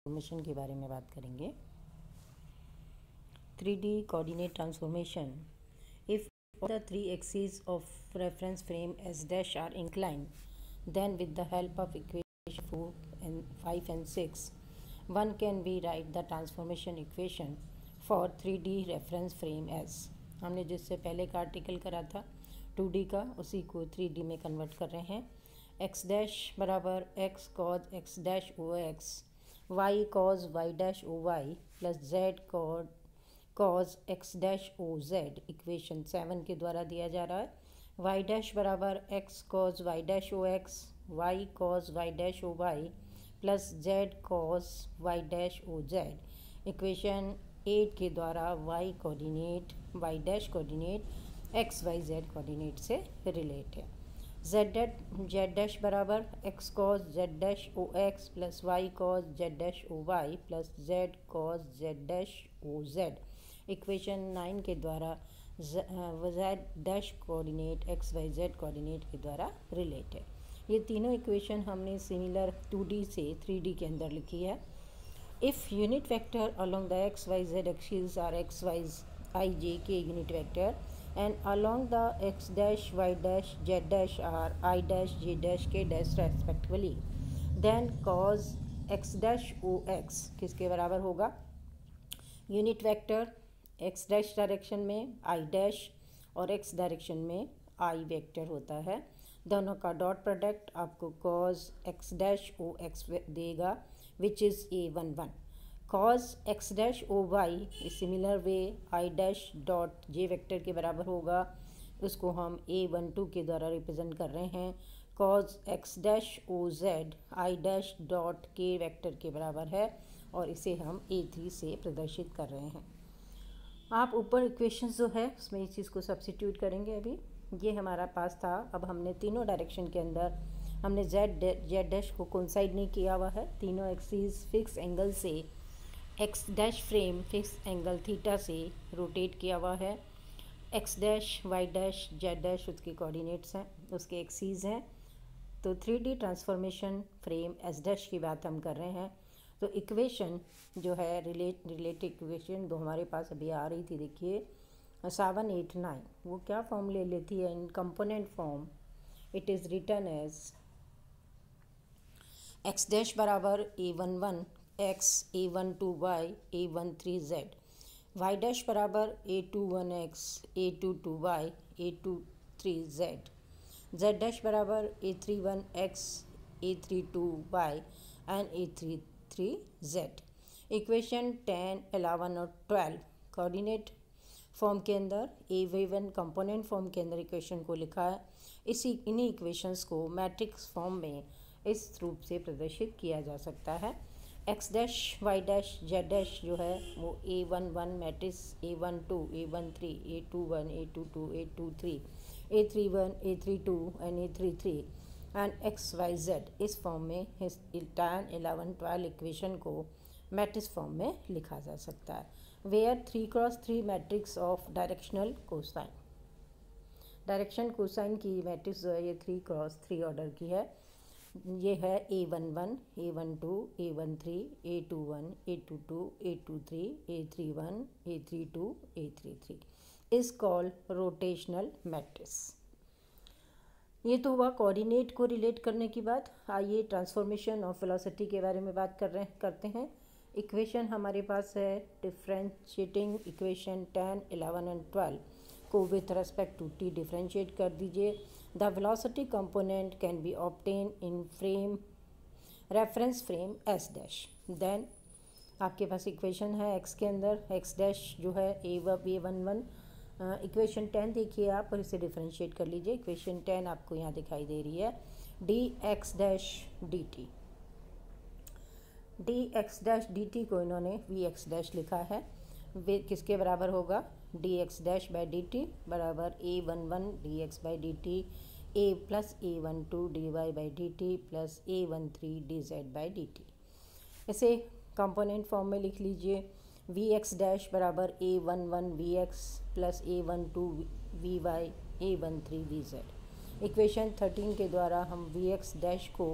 Transformation के बारे में बात करेंगे। 3D coordinate transformation. If all the three axes of reference frame S dash are inclined, then with the help of equation 4 and 5 and 6, one can be write the transformation equation for 3D reference frame S. हमने जिससे पहले का article करा था 2D का, उसी को 3D में कन्वर्ट कर रहे हैं। x डैश बराबर x cos x dash O x, y cos y dash O y plus z cos x dash O z equation 7 के द्वारा दिया जा रहा है। y डैश बराबर x cos y dash O x, y cos y dash O y plus z cos y dash O z equation 8 के द्वारा y coordinate y dash coordinate x y z coordinate से relate है। z dash बराबर x cos z dash O x plus y cos z dash O y plus z cos z dash O z equation 9 के द्वारा z dash coordinate x y z coordinate के द्वारा relate है। ये तीनों equation हमने similar 2D से 3D के अंदर लिखी है। If unit vector along the x y z axes are x y I j k unit vector and along the x dash y dash z dash are I dash j dash k dash respectively, then cos x dash o x किसके बराबर होगा? Unit vector x dash direction में I dash और x direction में I vector होता है। दोनों का डॉट प्रोडक्ट आपको cos x dash o x देगा, which is a11। cos x dash O y similar way I dash dot j vector के बराबर होगा, उसको हम a12 के द्वारा रिप्रेजेंट कर रहे हैं। cos x dash O z I dash dot k vector के बराबर है और इसे हम a3 से प्रदर्शित कर रहे हैं। आप ऊपर इक्वेशन जो है उसमें इस चीज़ को सब्स्टिट्यूट करेंगे। अभी ये हमारा पास था। अब हमने तीनों डायरेक्शन के अंदर हमने जेड डैश को कोइंसाइड नहीं किया हुआ है। तीनों एक्सिस फिक्स एंगल से x dash frame fix angle theta से रोटेट किया हुआ है। X dash y dash z dash उसके कोऑर्डिनेट्स हैं, उसके एक्सिस हैं। तो 3D transformation frame S dash की बात हम कर रहे हैं। तो इक्वेशन जो है रिलेटेड इक्वेशन जो हमारे पास अभी आ रही थी, देखिए 7 8 9, वो क्या फॉर्म ले लेती है? In component form it is written as X dash बराबर a11 x a12 y a13 z, y dash बराबर a21 x a22 y a23 z, z dash बराबर a31 x a32 y and a33 z। Equation 10 11 और 12 coordinate form के अंदर a1 component form के अंदर equation को लिखा है। इन्हीं इक्वेशंस को मैट्रिक्स फॉर्म में इस रूप से प्रदर्शित किया जा सकता है। X dash y dash z dash जो है वो a11 matrix a12 a13 a21 a22 a23 a31 a32 and a33 and x y z इस फॉर्म में इस 10 11 12 इक्वेशन को मैट्रिक्स फॉर्म में लिखा जा सकता है। Where 3x3 matrix of directional cosine, direction cosine की मैट्रिक्स जो है ये 3x3 ऑर्डर की है। ये है a11 a12 a13 a21 a22 a23 a31 a32 a33 is called rotational matrix. ये तो हुआ कोऑर्डिनेट को रिलेट करने की बात। आइए ट्रांसफॉर्मेशन ऑफ वेलोसिटी के बारे में बात करते हैं। इक्वेशन हमारे पास है डिफरेंशिएटिंग इक्वेशन 10 11 एंड 12 को with respect to t differentiate कर दीजिए। The velocity component can be obtain in frame reference frame S dash. Then आपके पास इक्वेशन है एक्स के अंदर एक्स डैश जो है a11 इक्वेशन 10 देखिए आप और इसे डिफरेंशिएट कर लीजिए। इक्वेशन 10 आपको यहाँ दिखाई दे रही है D x dash D x dash D T को इन्होंने वी एक्स डैश लिखा है। वे किसके बराबर होगा? D x dash by D t बराबर a11 d x by D t a plus a12 d y by D t plus a13 d z by D t. इसे component form में लिख लीजिए। वी एक्स डैश बराबर a11 v x plus a12 v y a13 v z. Equation 13 के द्वारा हम v x dash को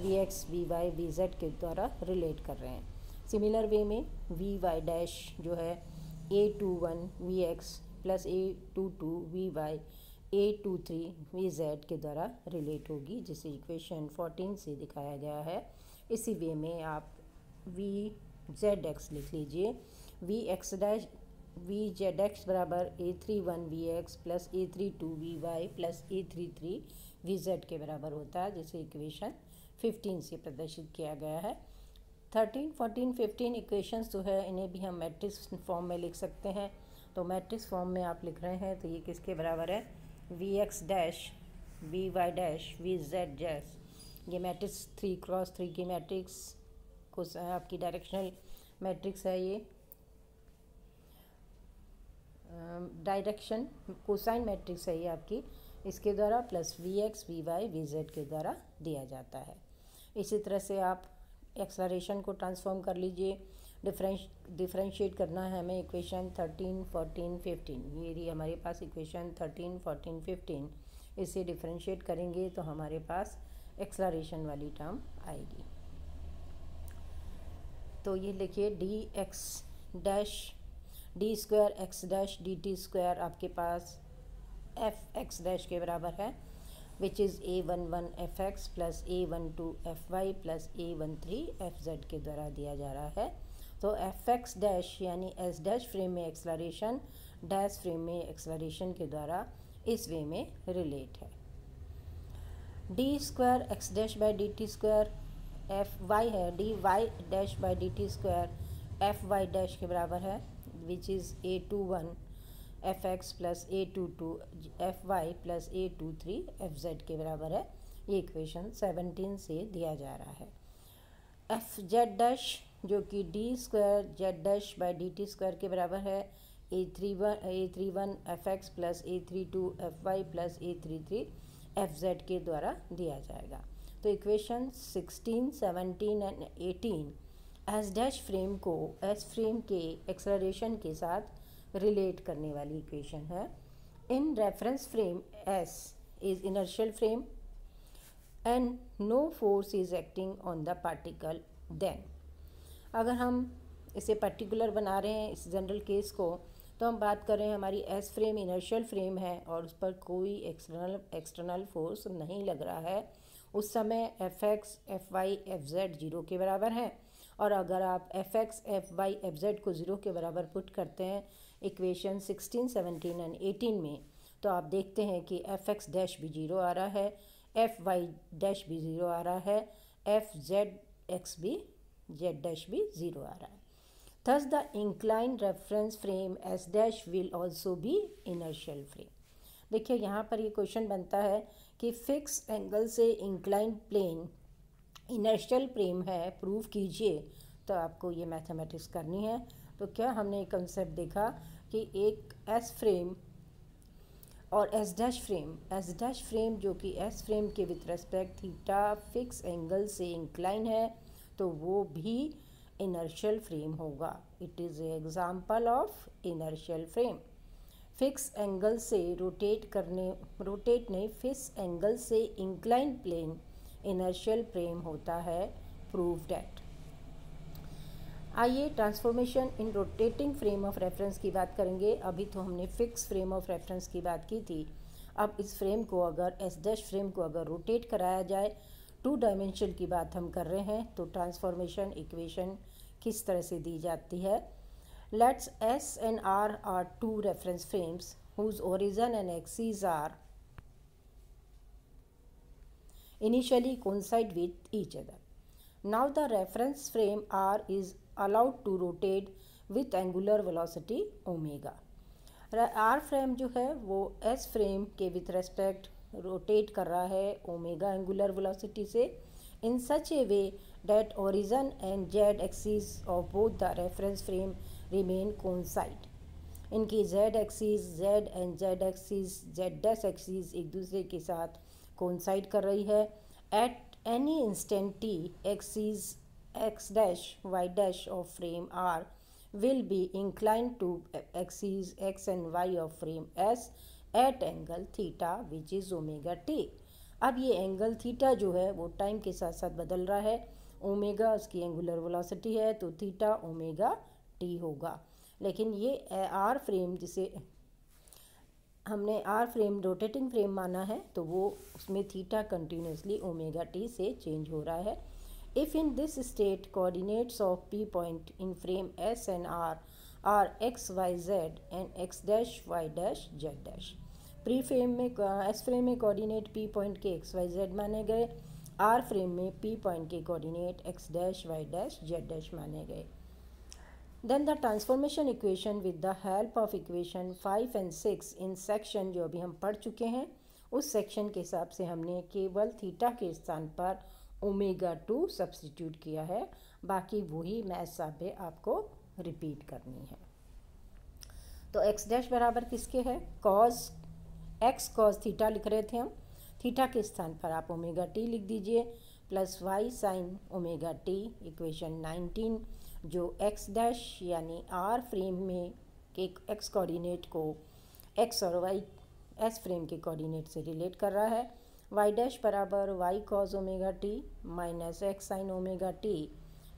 v x v y v z के द्वारा रिलेट कर रहे हैं। सिमिलर वे में वी वाई डैश जो है A21 Vx plus A22 Vy A23 Vz के द्वारा रिलेट होगी, जिसे इक्वेशन 14 से दिखाया गया है। इसी वे में आप Vz लिख लीजिए। Vx डैश Vz बराबर A31 Vx plus A32 Vy plus A33 Vz के बराबर होता है, जिसे इक्वेशन 15 से प्रदर्शित किया गया है। 13, 14, 15 इक्वेशंस जो है इन्हें भी हम मैट्रिक्स फॉर्म में लिख सकते हैं। तो मैट्रिक्स फॉर्म में आप लिख रहे हैं तो ये किसके बराबर है? Vx dash Vy dash Vz dash, ये मैट्रिक्स 3x3 की मैट्रिक्स को आपकी डायरेक्शनल मैट्रिक्स है। ये डायरेक्शन कोसाइन मैट्रिक्स है ये आपकी, इसके द्वारा प्लस Vx Vy Vz के द्वारा दिया जाता है। इसी तरह से आप एक्सलरेशन को ट्रांसफॉर्म कर लीजिए। डिफरेंशिएट करना है हमें इक्वेशन 13, 14, 15। ये रही हमारे पास इक्वेशन 13, 14, 15। इसे डिफरेंशिएट करेंगे तो हमारे पास एक्सलरेशन वाली टर्म आएगी। तो ये लिखिए D x dash D square X dash D T square आपके पास एफ एक्स डैश के बराबर है, which is A11 fx plus A12 fy plus A13 fz के द्वारा दिया जा रहा है। तो fx डैश यानी s डैश फ्रेम में एक्सलरेशन डैश फ्रेम में एक्सलरेशन के द्वारा इस वे में रिलेट है। D square X dash by D T square F Y है, D Y dash by D T square F Y dash के बराबर है, which is A21 fx plus A22 fy plus A23 fz के बराबर है। ये equation 17 से दिया जा रहा है। एफ जेड डैश जो कि d square z dash by D T square के बराबर है A31 fx plus A32 fy plus A33 fz के द्वारा दिया जाएगा। तो equation 16, 17 and 18 S dash frame को एस फ्रेम के एक्सलरेशन के साथ रिलेट करने वाली इक्वेशन है। In reference frame S is inertial frame and no force is acting on the particle then. अगर हम इसे पर्टिकुलर बना रहे हैं इस जनरल केस को, तो हम बात कर रहे हैं हमारी एस फ्रेम इनर्शियल फ्रेम है और उस पर कोई एक्सटर्नल फोर्स नहीं लग रहा है। उस समय f x f y f z zero के बराबर है, और अगर आप f x f y f z को ज़ीरो के बराबर पुट करते हैं इक्वेशन 16, 17 एंड 18 में, तो आप देखते हैं कि एफ एक्स डैश भी ज़ीरो आ रहा है, एफ वाई डैश भी ज़ीरो आ रहा है, एफ जेड एक्स भी जेड डैश भी ज़ीरो आ रहा है। Thus the inclined reference frame S dash will also be inertial frame। देखिए यहाँ पर ये क्वेश्चन बनता है कि फिक्स एंगल से इंक्लाइंड प्लेन इनर्शियल फ्रेम है, प्रूव कीजिए। तो आपको ये मैथमेटिक्स करनी है। तो क्या हमने एक कंसेप्ट देखा कि एक एस फ्रेम और एस डैश फ्रेम जो कि एस फ्रेम के with respect theta fix angle से इंक्लाइन है, तो वो भी इनर्शियल फ्रेम होगा। It is a example of inertial frame. Fix angle से फिक्स एंगल से इंक्लाइन प्लेन इनर्शियल फ्रेम होता है, प्रूव दैट। आइए transformation in rotating frame of reference की बात करेंगे। अभी तो हमने फिक्स फ्रेम ऑफ रेफरेंस की बात की थी। अब इस फ्रेम को अगर एस डैश फ्रेम को अगर रोटेट कराया जाए, टू डायमेंशन की बात हम कर रहे हैं, तो ट्रांसफॉर्मेशन इक्वेशन किस तरह से दी जाती है। Let's S and R are two reference frames whose origin and axis are initially coincide with each other. Now the reference frame R is allowed to rotate with angular velocity omega. R frame जो है वो S frame के with respect rotate कर रहा है omega angular velocity से, in such a way that origin and z axis of both the reference frame remain coincide. इनकी z axis z and z axis z dash axis एक दूसरे के साथ coincide कर रही है। At any instant t axis x dash y dash of frame R will be incline to axis x and y of frame S at angle theta which is omega t. अब ये angle theta जो है वो time के साथ साथ बदल रहा है, ओमेगा उसकी एंगुलर वेलोसिटी है, तो थीटा ओमेगा टी होगा। लेकिन ये आर फ्रेम, जिसे हमने आर फ्रेम रोटेटिंग फ्रेम माना है, तो वो उसमें थीटा कंटिन्यूसली ओमेगा टी से चेंज हो रहा है। If in this state coordinates of P point in frame S and R x y z and x dash y dash z dash. प्री फ्रेम में एस फ्रेम में coordinate P point के x y z माने गए, R frame में P point के coordinate x dash y dash z dash माने गए। Then the transformation equation with the help of equation 5 and 6 in section जो अभी हम पढ़ चुके हैं, उस सेक्शन के हिसाब से हमने केवल थीटा के स्थान पर ओमेगा 2 सब्सटीट्यूट किया है। बाकी वही मैथ साहब आपको रिपीट करनी है। तो एक्स डैश बराबर किसके है? कॉस एक्स कॉस थीटा लिख रहे थे हम, थीटा के स्थान पर आप ओमेगा टी लिख दीजिए, plus y sine omega t, equation 19, जो एक्स डैश यानी आर फ्रेम में के एक्स कोऑर्डिनेट को एक्स और वाई एस फ्रेम के कोऑर्डिनेट से रिलेट कर रहा है। वाई डैश बराबर y cos omega t minus x sine omega t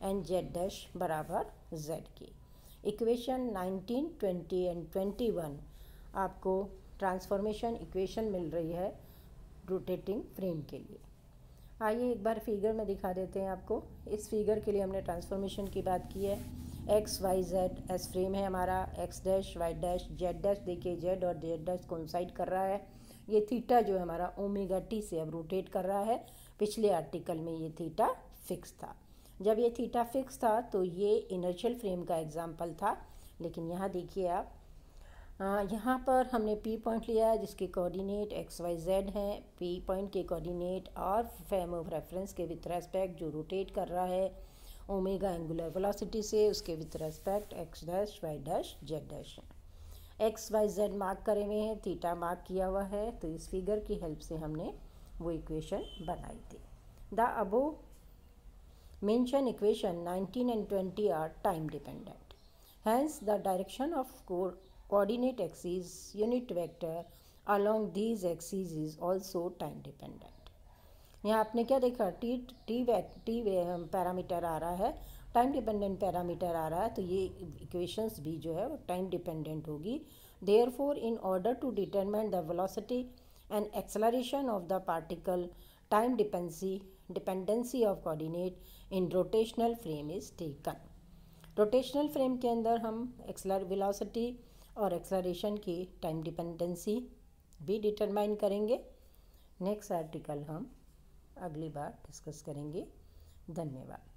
and z dash बराबर जेड की। इक्वेशन 19, 20 एंड 21 आपको ट्रांसफॉर्मेशन इक्वेशन मिल रही है रोटेटिंग फ्रेम के लिए। आइए एक बार फिगर में दिखा देते हैं आपको। इस फिगर के लिए हमने ट्रांसफॉर्मेशन की बात की है। X y z S frame है हमारा, x dash y dash z dash, देखिए जेड और जेड डैश कोइंसाइड कर रहा है। ये थीटा जो है हमारा ओमेगा टी से अब रोटेट कर रहा है। पिछले आर्टिकल में ये थीटा फिक्स था। जब ये थीटा फिक्स था तो ये इनर्शियल फ्रेम का एग्जाम्पल था। लेकिन यहाँ देखिए आप, यहाँ पर हमने पी पॉइंट लिया है जिसके कोऑर्डिनेट एक्स वाई जेड हैं। पी पॉइंट के कोऑर्डिनेट और फ्रेम ऑफ रेफरेंस के विथ रेस्पेक्ट जो रोटेट कर रहा है ओमेगा एंगुलर वेलोसिटी से, उसके with respect x dash y dash z dash है। एक्स वाई जेड मार्क करे हुए हैं, थीटा मार्क किया हुआ है, तो इस फिगर की हेल्प से हमने वो इक्वेशन बनाई थी। The above mention equation 19 and 20 are time dependent. Hence, the direction of coordinate axis unit vector along these axes is also time dependent. यहाँ आपने क्या देखा, टी पैरामीटर आ रहा है, टाइम डिपेंडेंट पैरामीटर आ रहा है, तो ये इक्वेशंस भी जो है वो टाइम डिपेंडेंट होगी। Therefore in order to determine the velocity and acceleration of the particle, time dependency of coordinate in rotational frame is taken. Rotational frame के अंदर हम वेलोसिटी और एक्सेलरेशन की टाइम डिपेंडेंसी भी डिटरमाइन करेंगे। नेक्स्ट आर्टिकल हम अगली बार डिस्कस करेंगे। धन्यवाद।